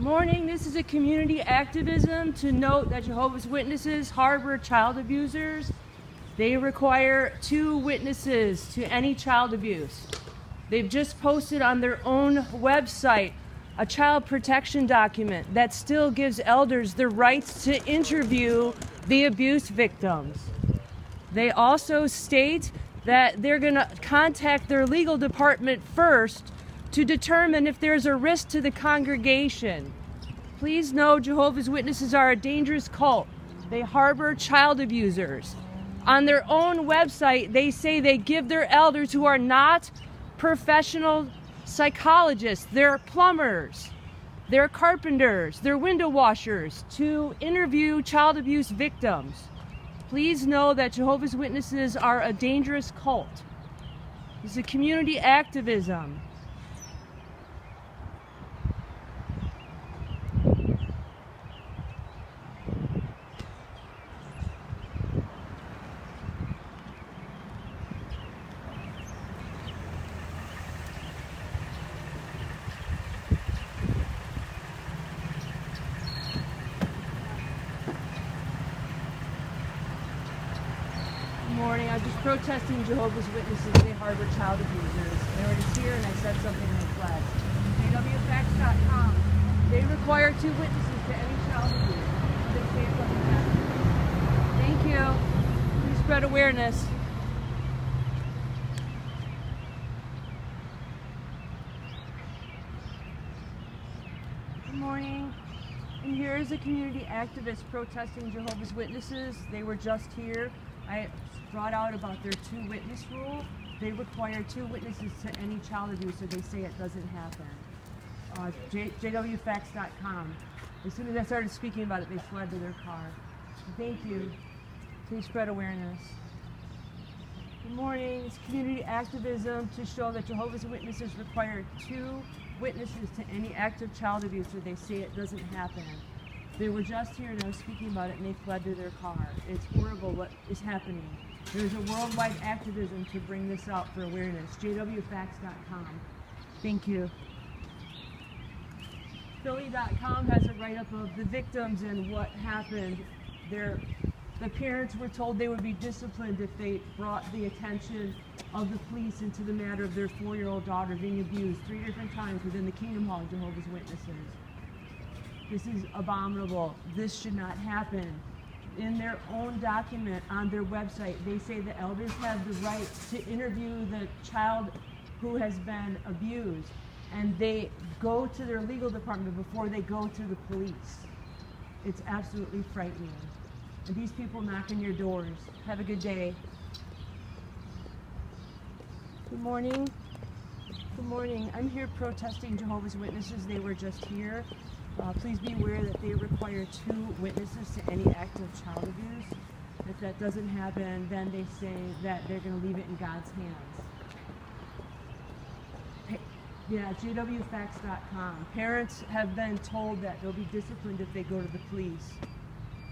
Morning, this is a community activism to note that Jehovah's Witnesses harbor child abusers. They require 2 witnesses to any child abuse. They've just posted on their own website a child protection document that still gives elders the rights to interview the abuse victims. They also state that they're going to contact their legal department first to determine if there's a risk to the congregation. Please know Jehovah's Witnesses are a dangerous cult. They harbor child abusers. On their own website, they say they give their elders who are not professional psychologists, they're plumbers, they're carpenters, they're window washers, to interview child abuse victims. Please know that Jehovah's Witnesses are a dangerous cult. It's a community activism. Morning. I'm just protesting Jehovah's Witnesses. They harbor child abusers. They were just here and I said something and they fled. jdubs.com. They require 2 witnesses to any child abuse. They say it doesn't happen. Thank you. Please spread awareness. Good morning. And here is a community activist protesting Jehovah's Witnesses. They were just here. I brought out about their 2 witness rule. They require 2 witnesses to any child abuse, so they say it doesn't happen. jdubs.com. As soon as I started speaking about it, they fled to their car. Thank you. Please spread awareness. Good morning. It's community activism to show that Jehovah's Witnesses require 2 witnesses to any act of child abuse, or they say it doesn't happen. They were just here and I was speaking about it and they fled to their car. It's horrible what is happening. There's a worldwide activism to bring this out for awareness. jwfacts.com. Thank you. Philly.com has a write-up of the victims and what happened. The parents were told they would be disciplined if they brought the attention of the police into the matter of their 4-year-old daughter being abused 3 different times within the Kingdom Hall of Jehovah's Witnesses. This is abominable. This should not happen. In their own document on their website, they say the elders have the right to interview the child who has been abused, and they go to their legal department before they go to the police. It's absolutely frightening. And these people knock on your doors. Have a good day. Good morning. Good morning. I'm here protesting Jehovah's Witnesses. They were just here. Please be aware that they require 2 witnesses to any act of child abuse. If that doesn't happen, then they say that they're going to leave it in God's hands. Yeah, jdubs.com. Parents have been told that they'll be disciplined if they go to the police.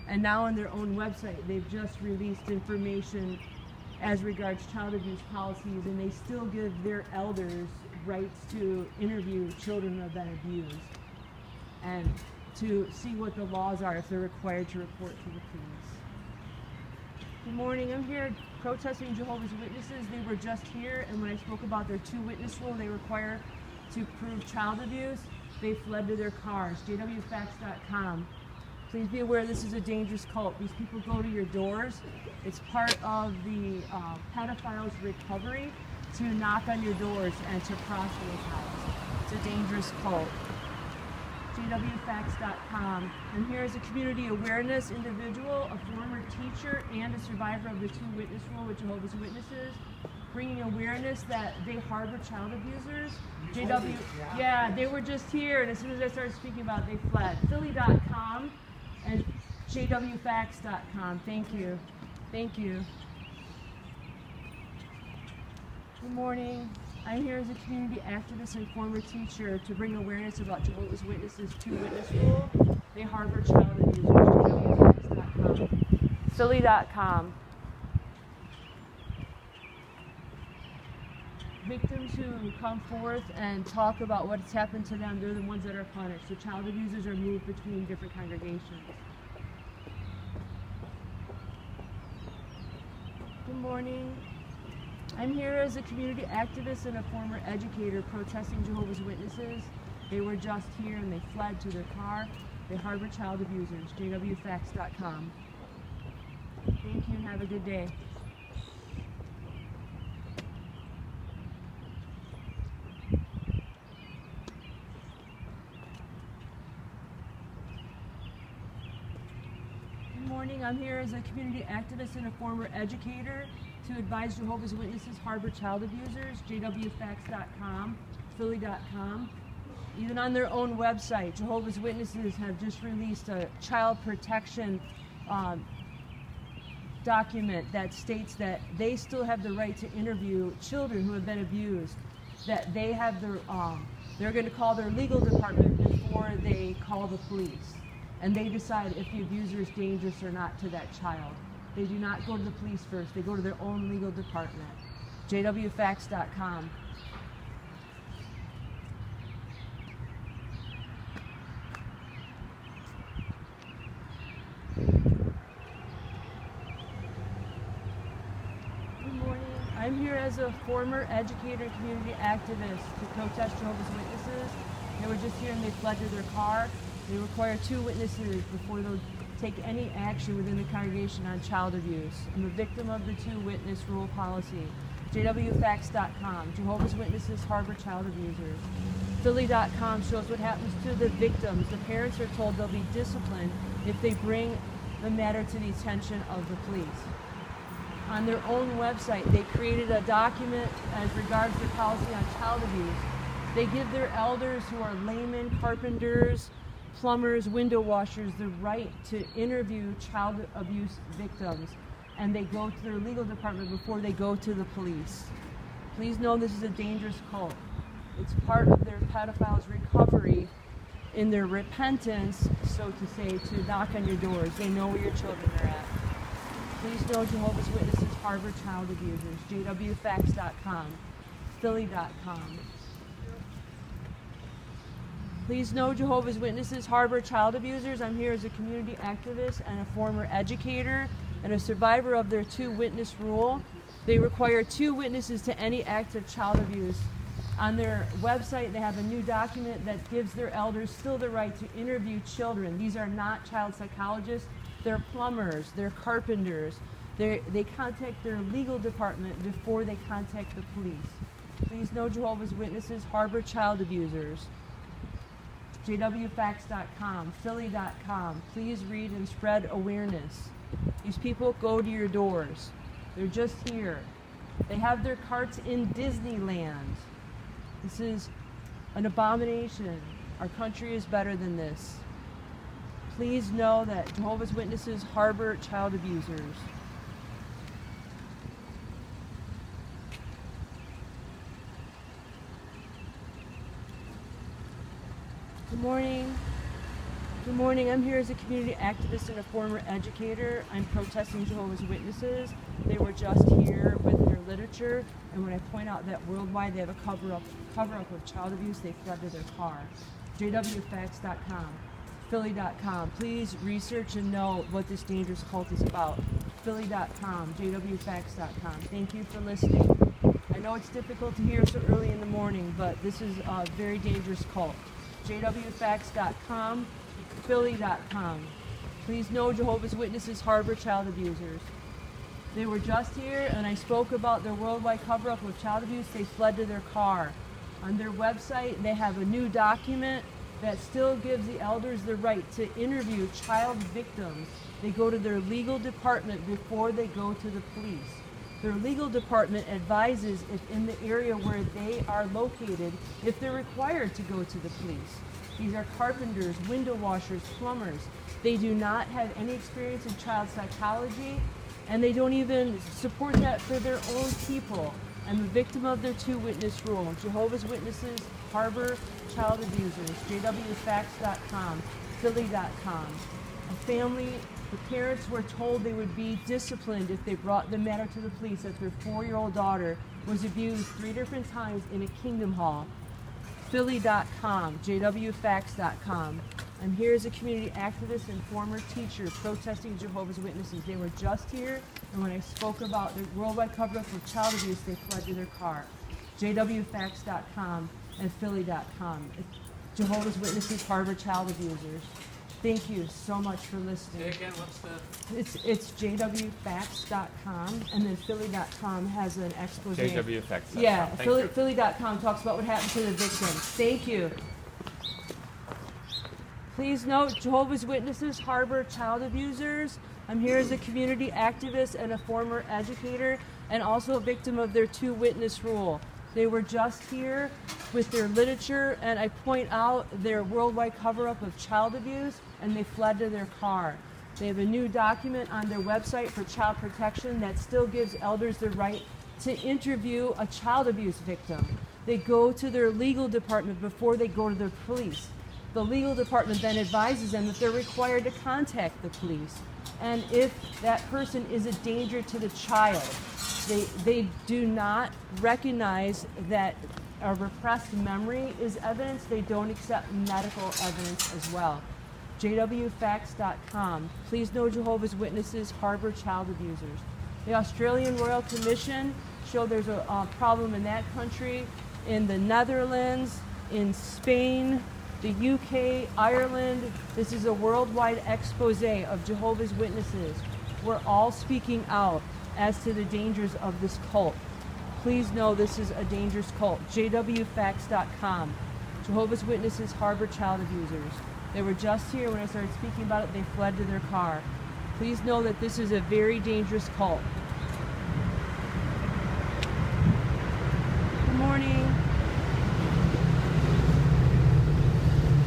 And now on their own website, they've just released information as regards child abuse policies, and they still give their elders rights to interview children who have been abused and to see what the laws are if they're required to report to the police. Good morning. I'm here protesting Jehovah's Witnesses. They were just here, and when I spoke about their 2 witness rule they require to prove child abuse, they fled to their cars. jwfacts.com. Please be aware this is a dangerous cult. These people go to your doors. It's part of the pedophiles' recovery to knock on your doors and to proselytize. It's a dangerous cult. jdubs.com. And here is a community awareness individual, a former teacher, and a survivor of the 2 witness rule with Jehovah's Witnesses, bringing awareness that they harbor child abusers. Yeah, they were just here, and as soon as I started speaking about it, they fled. Philly.com and jdubs.com. Thank you. Thank you. Good morning. I'm here as a community activist and former teacher to bring awareness about Jehovah's Witnesses 2 witness rule. They harbor child abusers. jdubs.com. Philly.com. victims who come forth and talk about what's happened to them, they're the ones that are punished. So child abusers are moved between different congregations. Good morning. I'm here as a community activist and a former educator protesting Jehovah's Witnesses. They were just here and they fled to their car. They harbor child abusers. jdubfacts.com. Thank you and have a good day. Good morning. I'm here as a community activist and a former educator to advise Jehovah's Witnesses harbor child abusers. jdubfacts.com, philly.com. Even on their own website, Jehovah's Witnesses have just released a child protection document that states that they still have the right to interview children who have been abused, that they have their, they're going to call their legal department before they call the police. And they decide if the abuser is dangerous or not to that child. They do not go to the police first, they go to their own legal department. jwfacts.com. I'm here as a former educator and community activist to protest Jehovah's Witnesses. They were just here and they fled to their car. They require 2 witnesses before they'll take any action within the congregation on child abuse. I'm a victim of the 2-witness rule policy. jwfacts.com. Jehovah's Witnesses harbor child abusers. philly.com shows what happens to the victims. The parents are told they'll be disciplined if they bring the matter to the attention of the police. On their own website, they created a document as regards their policy on child abuse. They give their elders who are laymen, carpenters, plumbers, window washers, the right to interview child abuse victims, and they go to their legal department before they go to the police. Please know this is a dangerous cult. It's part of their pedophiles' recovery in their repentance, so to say, to knock on your doors. They know where your children are at. Please know Jehovah's Witnesses harbor child abusers. jwfacts.com, philly.com. Please know Jehovah's Witnesses harbor child abusers. I'm here as a community activist and a former educator and a survivor of their 2-witness rule. They require 2 witnesses to any act of child abuse. On their website, they have a new document that gives their elders still the right to interview children. These are not child psychologists. They're plumbers, they're carpenters. They contact their legal department before they contact the police. Please know Jehovah's Witnesses harbor child abusers. jwfacts.com, philly.com. Please read and spread awareness. These people go to your doors. They're just here. They have their carts in Disneyland. This is an abomination. Our country is better than this. Please know that Jehovah's Witnesses harbor child abusers. Good morning. Good morning. I'm here as a community activist and a former educator. I'm protesting Jehovah's Witnesses. They were just here with their literature, and when I point out that worldwide they have a cover-up of child abuse, they fled to their car. jwfacts.com. philly.com. Please research and know what this dangerous cult is about. philly.com, jwfacts.com. Thank you for listening. I know it's difficult to hear so early in the morning, but this is a very dangerous cult. jwfacts.com, philly.com. Please know Jehovah's Witnesses harbor child abusers. They were just here and I spoke about their worldwide cover-up of child abuse. They fled to their car. On their website, they have a new document that still gives the elders the right to interview child victims. They go to their legal department before they go to the police. Their legal department advises if in the area where they are located, if they're required to go to the police. These are carpenters, window washers, plumbers. They do not have any experience in child psychology, and they don't even support that for their own people. I'm a victim of their 2-witness rule. Jehovah's Witnesses harbor child abusers. jwfacts.com, philly.com. A family, the parents were told they would be disciplined if they brought the matter to the police, that their 4-year-old daughter was abused 3 different times in a kingdom hall. Philly.com, jwfacts.com. I'm here as a community activist and former teacher protesting Jehovah's Witnesses. They were just here, and when I spoke about the worldwide cover-up of child abuse, they fled to their car. jwfacts.com and Philly.com. Jehovah's Witnesses harbor child abusers. Thank you so much for listening. Say again, what's the... It's jwfacts.com, and then Philly.com has an expose. JWFacts.com. Yeah, Philly.com talks about what happened to the victims. Thank you. Please note, Jehovah's Witnesses harbor child abusers. I'm here as a community activist and a former educator, and also a victim of their 2-witness rule. They were just here with their literature, and I point out their worldwide cover-up of child abuse, and they fled to their car. They have a new document on their website for child protection that still gives elders the right to interview a child abuse victim. They go to their legal department before they go to the police. The legal department then advises them that they're required to contact the police. And if that person is a danger to the child, they do not recognize that a repressed memory is evidence. They don't accept medical evidence as well. jwfacts.com. Please know Jehovah's Witnesses harbor child abusers. The Australian Royal Commission showed there's a problem in that country, in the Netherlands, in Spain, the UK, Ireland. This is a worldwide expose of Jehovah's Witnesses. We're all speaking out as to the dangers of this cult. Please know this is a dangerous cult. jwfacts.com. Jehovah's Witnesses harbor child abusers. They were just here when I started speaking about it. They fled to their car. Please know that this is a very dangerous cult. Good morning.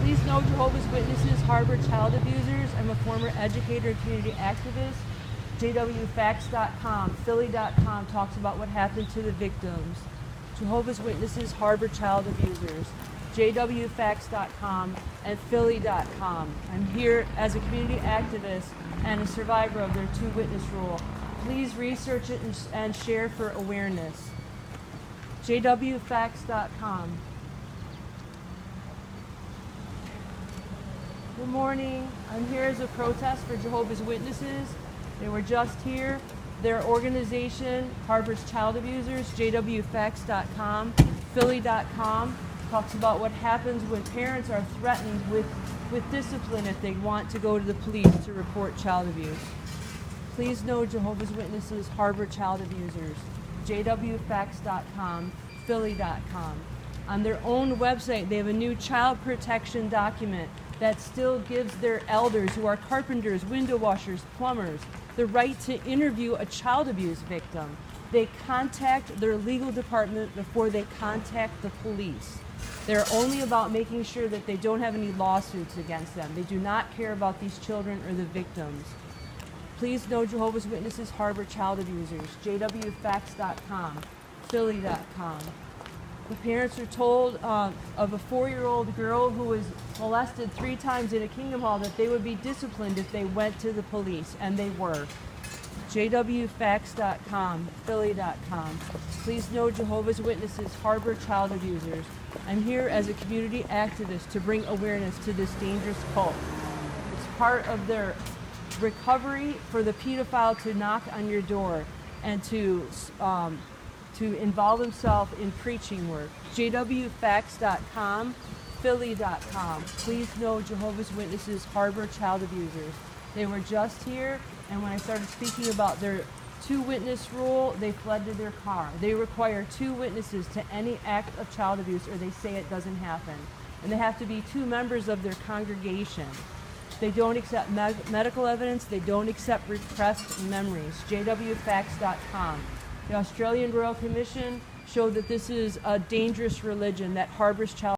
Please know Jehovah's Witnesses harbor child abusers. I'm a former educator and community activist. jwfacts.com, Philly.com talks about what happened to the victims. Jehovah's Witnesses harbor child abusers. jwfacts.com and Philly.com. I'm here as a community activist and a survivor of their 2-witness rule. Please research it and share for awareness. jwfacts.com. Good morning. I'm here as a protest for Jehovah's Witnesses. They were just here. Their organization harbors child abusers. jwfacts.com. Philly.com talks about what happens when parents are threatened with discipline if they want to go to the police to report child abuse. Please know Jehovah's Witnesses harbor child abusers. jwfacts.com. Philly.com. On their own website, they have a new child protection document that still gives their elders, who are carpenters, window washers, plumbers, the right to interview a child abuse victim. They contact their legal department before they contact the police. They're only about making sure that they don't have any lawsuits against them. They do not care about these children or the victims. Please know Jehovah's Witnesses harbor child abusers. jwfacts.com, Philly.com. The parents are told of a 4-year-old girl who was molested 3 times in a kingdom hall that they would be disciplined if they went to the police, and they were. jwfacts.com, Philly.com. Please know Jehovah's Witnesses harbor child abusers. I'm here as a community activist to bring awareness to this dangerous cult. It's part of their recovery for the pedophile to knock on your door and to involve himself in preaching work. jwfacts.com, Philly.com. Please know Jehovah's Witnesses harbor child abusers. They were just here, and when I started speaking about their 2-witness rule, they fled to their car. They require 2 witnesses to any act of child abuse, or they say it doesn't happen. And they have to be 2 members of their congregation. They don't accept medical evidence. They don't accept repressed memories. jwfacts.com. The Australian Royal Commission showed that this is a dangerous religion that harbors child